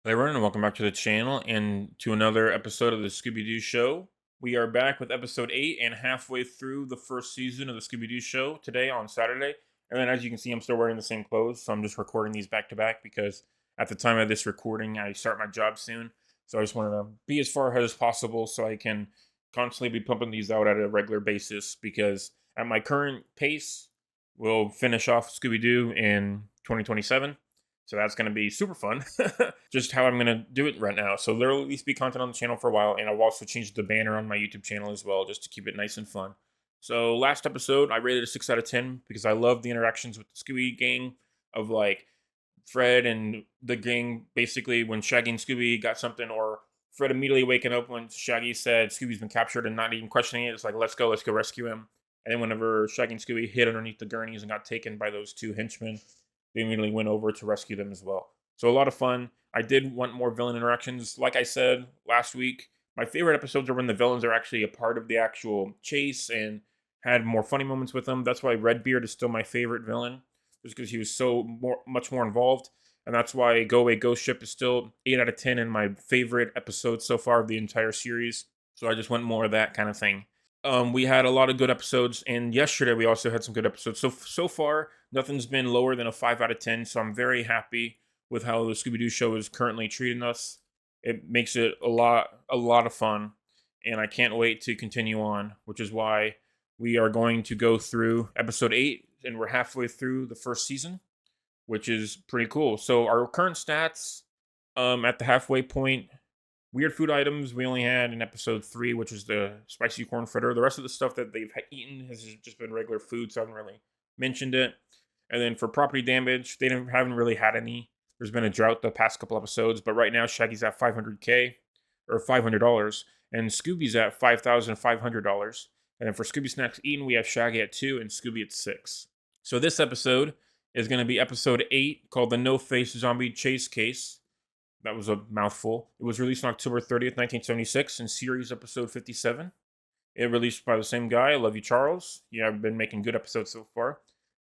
Hey everyone, and welcome back to the channel and to another episode of the Scooby-Doo Show. We are back with episode 8 and halfway through the first season of the Scooby-Doo Show today on Saturday. And then as you can see, I'm still wearing the same clothes, so I'm just recording these back to back because at the time of this recording, I start my job soon. So I just wanted to be as far ahead as possible so I can constantly be pumping these out at a regular basis because at my current pace, we'll finish off Scooby-Doo in 2027. So that's going to be super fun. Just how I'm going to do it right now. So there'll at least be content on the channel for a while. And I've also changed the banner on my YouTube channel as well, just to keep it nice and fun. So last episode, I rated a 6 out of 10 because I love the interactions with the Scooby gang of like Fred and the gang. Basically, when Shaggy and Scooby got something, or Fred immediately waking up when Shaggy said Scooby's been captured and not even questioning it. It's like, let's go rescue him. And then whenever Shaggy and Scooby hid underneath the gurneys and got taken by those two henchmen, they immediately went over to rescue them as well. So a lot of fun. I did want more villain interactions. Like I said last week, my favorite episodes are when the villains are actually a part of the actual chase and had more funny moments with them. That's why Redbeard is still my favorite villain, just because he was much more involved. And that's why Go Away Ghost Ship is still 8 out of 10 in my favorite episodes so far of the entire series. So I just want more of that kind of thing. We had a lot of good episodes, and yesterday we also had some good episodes. So far, nothing's been lower than a 5 out of 10, so I'm very happy with how the Scooby-Doo show is currently treating us. It makes it a lot of fun, and I can't wait to continue on, which is why we are going to go through episode 8, and we're halfway through the first season, which is pretty cool. So our current stats at the halfway point. Weird food items we only had in episode 3, which is the spicy corn fritter. The rest of the stuff that they've eaten has just been regular food, so I haven't really mentioned it. And then for property damage, they haven't really had any. There's been a drought the past couple episodes, but right now Shaggy's at $500K, or $500, and Scooby's at $5,500. And then for Scooby Snacks Eaten, we have Shaggy at 2 and Scooby at 6. So this episode is going to be episode 8, called the No-Face Zombie Chase Case. That was a mouthful. It was released on October 30th, 1976 in series episode 57. It released by the same guy. I love you, Charles. Yeah, I've been making good episodes so far.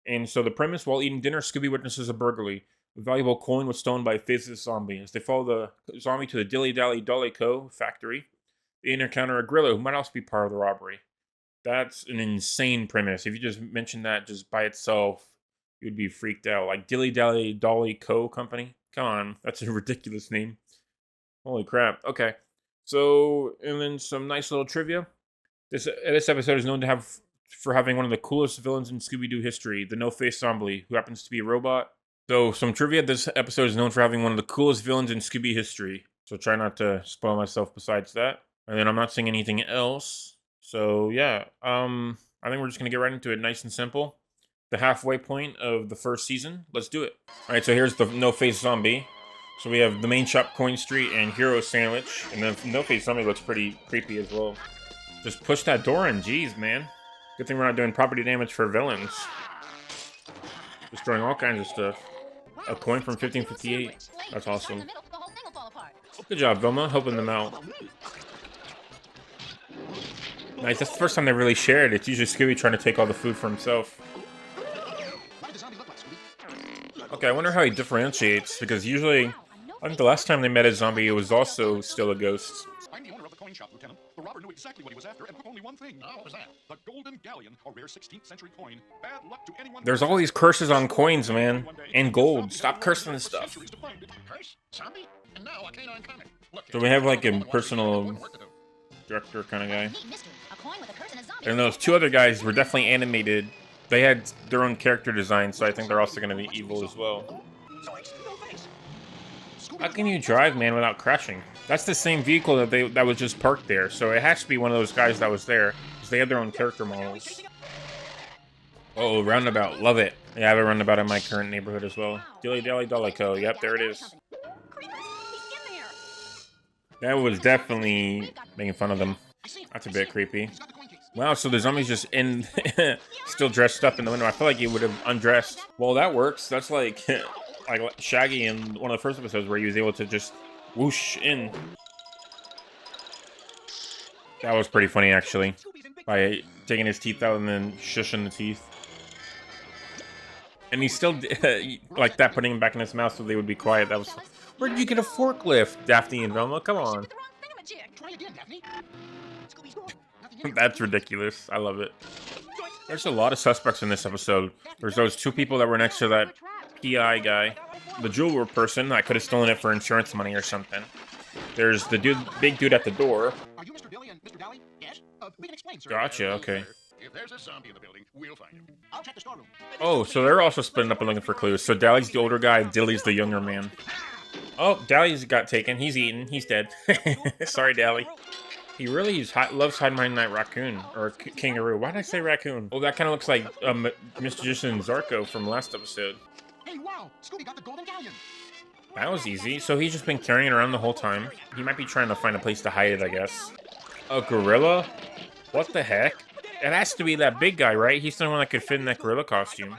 And so the premise, while eating dinner, Scooby witnesses a burglary. A valuable coin was stolen by a faceless zombie. As they follow the zombie to the Dilly Dally Dolly Co. factory, they encounter a gorilla who might also be part of the robbery. That's an insane premise. If you just mentioned that just by itself, you'd be freaked out. Like Dilly Dally Dolly Co. Company? Come on, that's a ridiculous name. Holy crap. Okay. So, and then some nice little trivia. This episode is known for having one of the coolest villains in Scooby-Doo history, the No-Face Zombie, who happens to be a robot. So, some trivia. This episode is known for having one of the coolest villains in Scooby history. So, try not to spoil myself besides that. And then I'm not saying anything else. So, yeah. I think we're just going to get right into it, nice and simple. The halfway point of the first season. Let's do it. All right, so here's the No-Face Zombie. So we have the main shop, Coin Street, and Hero Sandwich. And then No-Face Zombie looks pretty creepy as well. Just push that door in. Jeez, man. Good thing we're not doing property damage for villains. Destroying all kinds of stuff. A coin from 1558. That's awesome. Good job, Vilma, helping them out. Nice, that's the first time they really shared. It's usually Scooby trying to take all the food for himself. Okay, I wonder how he differentiates, because usually, I think the last time they met a zombie, it was also still a ghost. I'm the owner of the coin shop, Lieutenant. The robber knew exactly what he was after and took only one thing. Oh, what was that? The golden galleon, a rare 16th century coin. Bad luck to anyone. There's all these curses on coins, man. And gold. Stop cursing this stuff. Curse? Zombie? And now a canine comic. Look, So we have like a personal director kind of guy. And those two other guys were definitely animated. They had their own character design, so I think they're also going to be evil as well. How can you drive, man, without crashing? That's the same vehicle that was just parked there, so it has to be one of those guys that was there, because they have their own character models. Oh, roundabout, love it. Yeah, I have a roundabout in my current neighborhood as well. Dilly Dally Dolly Co. Yep, there it is. That was definitely making fun of them. That's a bit creepy. Wow, so the zombie's just still dressed up in the window. I feel like he would have undressed. Well, that works. That's like Shaggy in one of the first episodes where he was able to just whoosh in. That was pretty funny, actually. By taking his teeth out and then shushing the teeth. And he still, like that, putting them back in his mouth so they would be quiet. That Where did you get a forklift, Daphne and Velma? Come on. With the wrong thingamajig. Try again, Daphne. Nothing in That's ridiculous. I love it. There's a lot of suspects in this episode. There's those two people that were next to that PI guy. The jeweler person, I could have stolen it for insurance money or something. There's the big dude at the door. Are you Mr. Dilly and Mr. Dally? Yes. We can explain, sir. Gotcha, okay. If there's a zombie in the building, we'll find him. I'll check the storeroom. Oh, so they're also splitting up and looking for clues. So Dally's the older guy, Dilly's the younger man. Oh, Dally's got taken. He's eaten. He's dead. Sorry, Dally. He really loves hiding behind that raccoon. Or kangaroo. Why did I say raccoon? Oh, that kind of looks like Mr. Jason Zarko from last episode. Hey, wow! Scooby got the golden galleon. That was easy. So he's just been carrying it around the whole time. He might be trying to find a place to hide it, I guess. A gorilla? What the heck? It has to be that big guy, right? He's the one that could fit in that gorilla costume.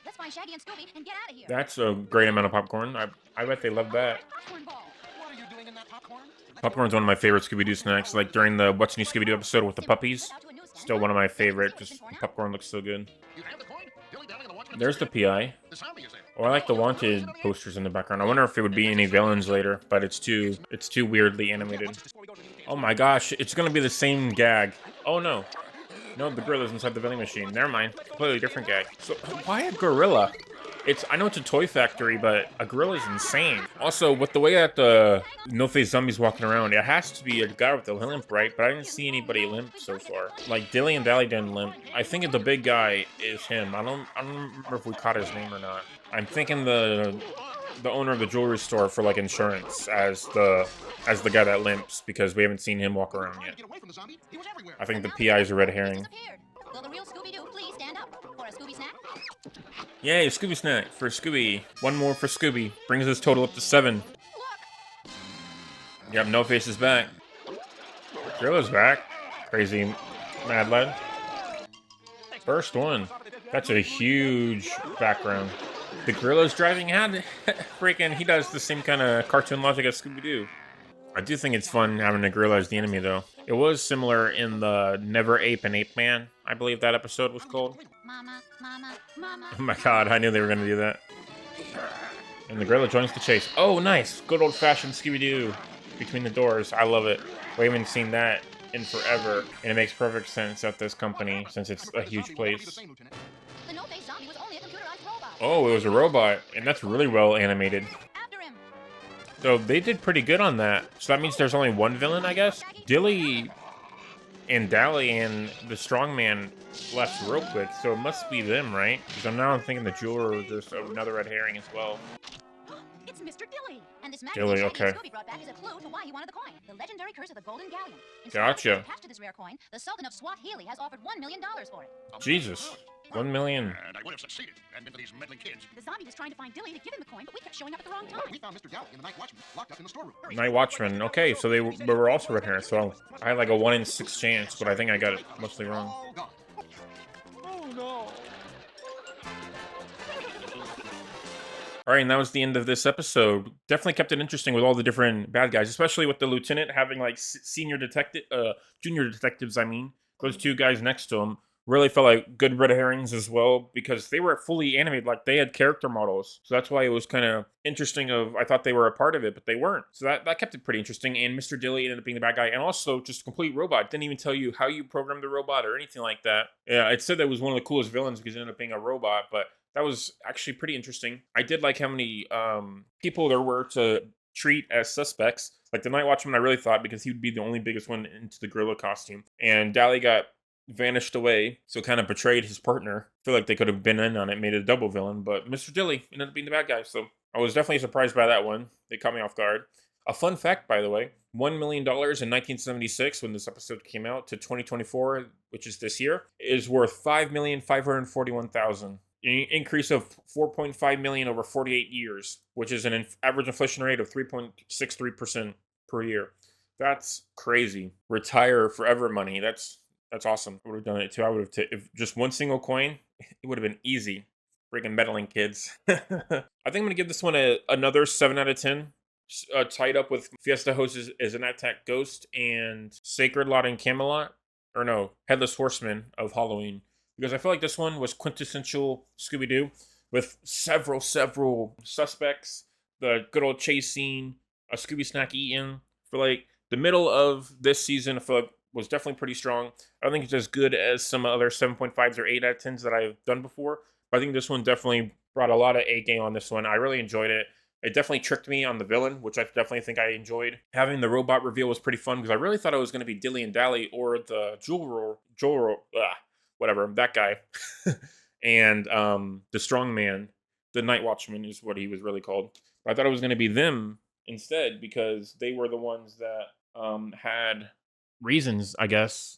Let's find Shaggy and Scooby and get out of here. That's a great amount of popcorn. I bet they love that. Popcorn ball. What are you doing in that popcorn? Popcorn's one of my favorite Scooby-Doo snacks. Like during the What's New Scooby-Doo episode with the puppies. Still one of my favorite. Just popcorn looks so good. You have the coin? Dilly Dally and the Watchman. There's the PI. The zombie is there. Oh, I like the wanted posters in the background. I wonder if it would be any villains later, but it's too weirdly animated. Oh my gosh, it's gonna be the same gag. Oh no. No, the gorilla's inside the vending machine. Never mind. Completely different gag. So why a gorilla? I know it's a toy factory, but a gorilla's insane. Also, with the way that the no-face zombie's walking around, it has to be a guy with a limp, right? But I didn't see anybody limp so far. Like Dilly and Dally didn't limp. I think the big guy is him. I don't remember if we caught his name or not. I'm thinking the owner of the jewelry store for like insurance as the guy that limps because we haven't seen him walk around yet. Get away from the zombie. He was everywhere. I think the PI is a red herring. Disappeared. Will the real Scooby-Doo please stand up for a Scooby snack? Yay, Scooby snack for Scooby. One more for Scooby. Brings his total up to 7. Yep, No Face is back. Gorilla's back. Crazy mad lad. First one. That's a huge background. The gorilla's driving out. Freaking, he does the same kind of cartoon logic as Scooby-Doo. I do think it's fun having a gorilla as the enemy, though. It was similar in the Never Ape and Ape Man, I believe that episode was called. Mama, mama, mama. Oh my god, I knew they were going to do that. And the gorilla joins the chase. Oh, nice. Good old-fashioned Scooby-Doo between the doors. I love it. We haven't seen that in forever. And it makes perfect sense at this company since it's a huge place. The no-face zombie was only a computerized robot. Oh, it was a robot. And that's really well animated. After him. So they did pretty good on that. So that means there's only one villain, I guess? Dilly and Dally and the strongman left real quick, so it must be them, right? Because now I'm thinking the jeweler was just another red herring as well. It's Mr. Dilly. And this Dilly, magazine okay. Scooby brought back is a clue to why he wanted the coin. The legendary curse of the golden galleon. Gotcha. Attached to this rare coin, the Sultan of Swahili has offered $1 million for it. Jesus. 1 million. And I would have succeeded had been for these meddling kids. The zombie was trying to find Dilly to give him the coin, but we kept showing up at the wrong time. We found Mr. Dally and the Night Watchman locked up in the storeroom. Night Watchman. Okay, so they were also red herrings, so I had like a 1 in 6 chance, but I think I got it mostly wrong. All gone. Oh no. Alright, and that was the end of this episode. Definitely kept it interesting with all the different bad guys, especially with the lieutenant having like junior detectives, I mean. Those two guys next to him really felt like good red herrings as well because they were fully animated, like they had character models. So that's why it was kind of interesting I thought they were a part of it, but they weren't. So that kept it pretty interesting. And Mr. Dilly ended up being the bad guy and also just a complete robot. Didn't even tell you how you programmed the robot or anything like that. Yeah, it said that was one of the coolest villains because it ended up being a robot, but that was actually pretty interesting. I did like how many people there were to treat as suspects. Like the Night Watchman, I really thought because he would be the only biggest one into the gorilla costume. And Dally got vanished away, so kind of betrayed his partner. I feel like they could have been in on it, made it a double villain, but Mr. Dilly ended up being the bad guy, so I was definitely surprised by that one. They caught me off guard. A fun fact, by the way, $1 million in 1976, when this episode came out, to 2024, which is this year, is worth $5,541,000. An increase of $4.5 million over 48 years, which is an average inflation rate of 3.63% per year. That's crazy. Retire forever money. That's awesome. I would have done it too. I would have if just one single coin, it would have been easy. Freaking meddling kids. I think I'm gonna give this one another 7 out of 10. Tied up with Fiesta Host as an Attack Ghost and Sacred Lot and Camelot, or no, Headless Horseman of Halloween. Because I feel like this one was quintessential Scooby-Doo with several suspects, the good old chase scene, a Scooby snack eaten for like the middle of this season. I feel like was definitely pretty strong. I don't think it's as good as some other 7.5s or 8 out of 10s that I've done before, but I think this one definitely brought a lot of A game on this one. I really enjoyed it. It definitely tricked me on the villain, which I definitely think I enjoyed. Having the robot reveal was pretty fun because I really thought it was going to be Dilly and Dally or the whatever, that guy. And the strong man, the Night Watchman is what he was really called. But I thought it was going to be them instead because they were the ones that had reasons, I guess,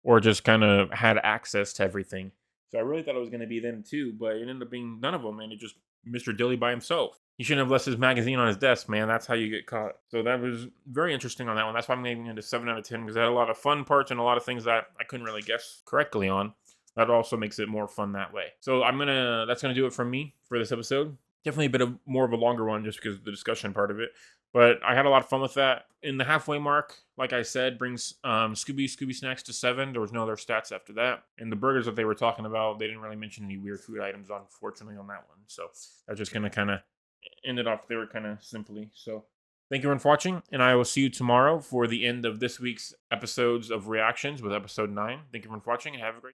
or just kind of had access to everything. So I really thought it was going to be them too, but it ended up being none of them, and it just Mr. Dilly by himself. He shouldn't have left his magazine on his desk, man. That's how you get caught. So that was very interesting on that one. That's why I'm giving it a 7 out of 10 because it had a lot of fun parts and a lot of things that I couldn't really guess correctly on. That also makes it more fun that way. So that's gonna do it from me for this episode. Definitely a bit of more of a longer one just because of the discussion part of it. But I had a lot of fun with that. In the halfway mark, like I said, brings Scooby Snacks to 7. There was no other stats after that. And the burgers that they were talking about, they didn't really mention any weird food items, unfortunately, on that one. So that's just gonna kind of end it off there kind of simply. So thank you everyone for watching, and I will see you tomorrow for the end of this week's episodes of reactions with episode 9. Thank you everyone for watching, and have a great